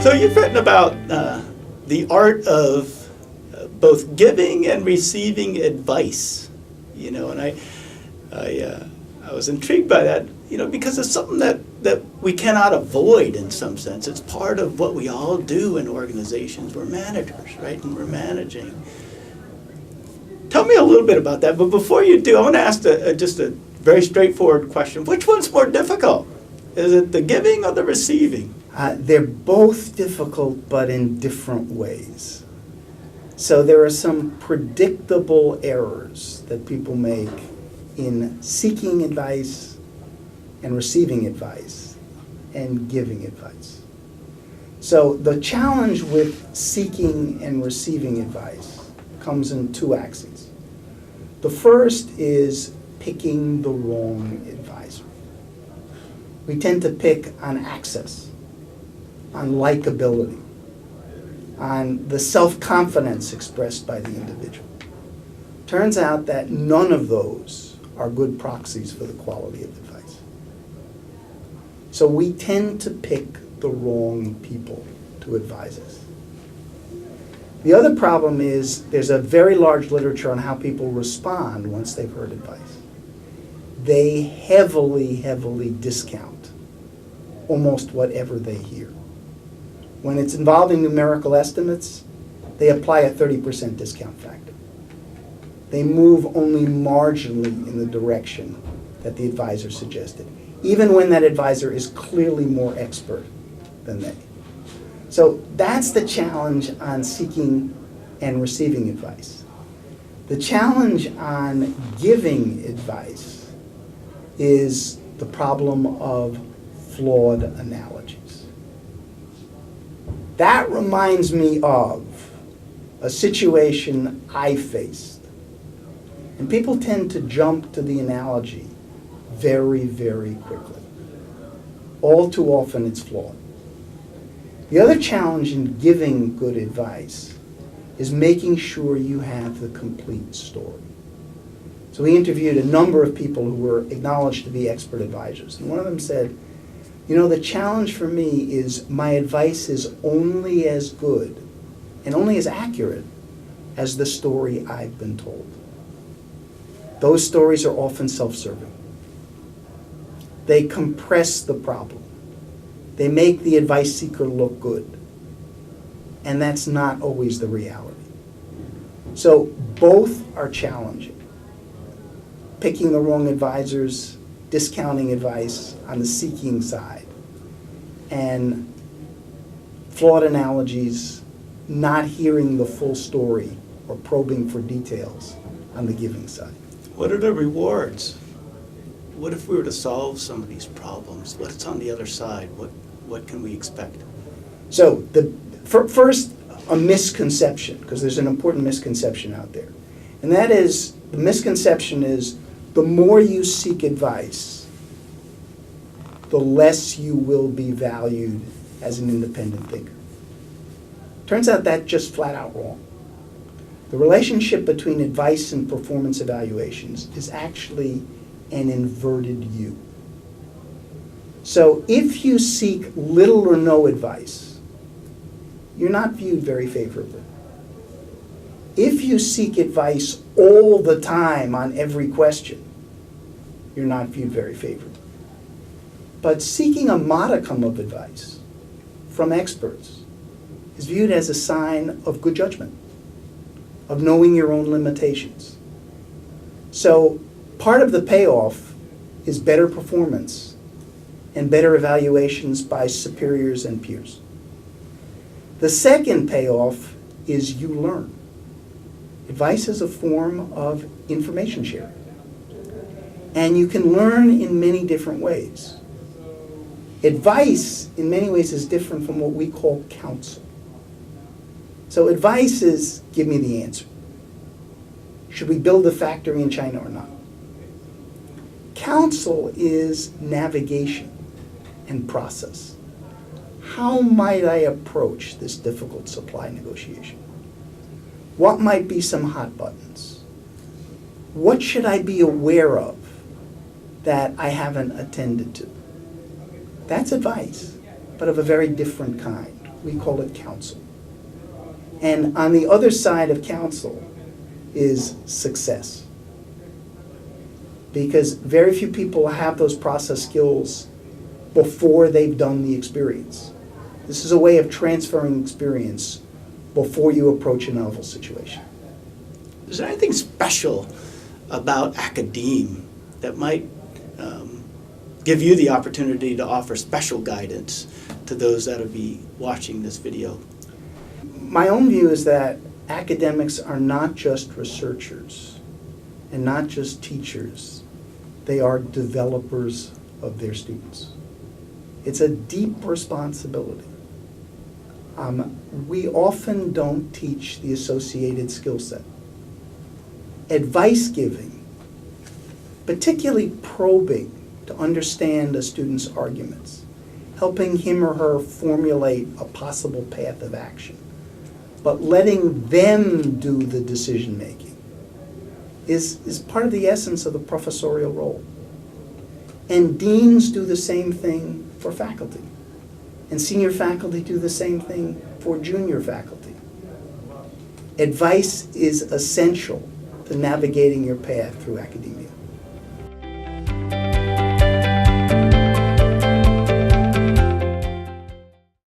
So you've written about the art of both giving and receiving advice, and I was intrigued by that, because it's something that we cannot avoid in some sense. It's part of what we all do in organizations. We're managers, right? And we're managing. Tell me a little bit about that. But before you do, I want to ask just a very straightforward question. Which one's more difficult? Is it the giving or the receiving? They're both difficult, but in different ways. So there are some predictable errors that people make in seeking advice and receiving advice and giving advice. So the challenge with seeking and receiving advice comes in two axes. The first is picking the wrong advisor. We tend to pick on access, on likability, on the self-confidence expressed by the individual. Turns out that none of those are good proxies for the quality of advice. So we tend to pick the wrong people to advise us. The other problem is there's a very large literature on how people respond once they've heard advice. They heavily, heavily discount almost whatever they hear. When it's involving numerical estimates, they apply a 30% discount factor. They move only marginally in the direction that the advisor suggested, even when that advisor is clearly more expert than they. So that's the challenge on seeking and receiving advice. The challenge on giving advice is the problem of flawed analogies. That reminds me of a situation I faced. And people tend to jump to the analogy very, very quickly. All too often it's flawed. The other challenge in giving good advice is making sure you have the complete story. So we interviewed a number of people who were acknowledged to be expert advisors. And one of them said, the challenge for me is my advice is only as good and only as accurate as the story I've been told. Those stories are often self-serving. They compress the problem. They make the advice seeker look good. And that's not always the reality. So both are challenging. Picking the wrong advisors, discounting advice on the seeking side, and flawed analogies, not hearing the full story or probing for details on the giving side. What are the rewards? What if we were to solve some of these problems? What's on the other side? What can we expect? So first, a misconception, because there's an important misconception out there. And that is, the misconception is, the more you seek advice, the less you will be valued as an independent thinker. Turns out that's just flat out wrong. The relationship between advice and performance evaluations is actually an inverted U. So if you seek little or no advice, you're not viewed very favorably. If you seek advice all the time on every question, you're not viewed very favorably. But seeking a modicum of advice from experts is viewed as a sign of good judgment, of knowing your own limitations. So part of the payoff is better performance and better evaluations by superiors and peers. The second payoff is you learn. Advice is a form of information sharing. And you can learn in many different ways. Advice, in many ways, is different from what we call counsel. So advice is, give me the answer. Should we build a factory in China or not? Counsel is navigation and process. How might I approach this difficult supply negotiation? What might be some hot buttons? What should I be aware of that I haven't attended to? That's advice, but of a very different kind. we call it counsel. And on the other side of counsel is success. Because very few people have those process skills before they've done the experience. This is a way of transferring experience before you approach a novel situation. Is there anything special about academe that might give you the opportunity to offer special guidance to those that will be watching this video? My own view is that academics are not just researchers and not just teachers. They are developers of their students. It's a deep responsibility. We often don't teach the associated skill set. Advice giving, particularly probing to understand a student's arguments, helping him or her formulate a possible path of action, but letting them do the decision making is part of the essence of the professorial role. And deans do the same thing for faculty. And senior faculty do the same thing for junior faculty. Advice is essential to navigating your path through academia.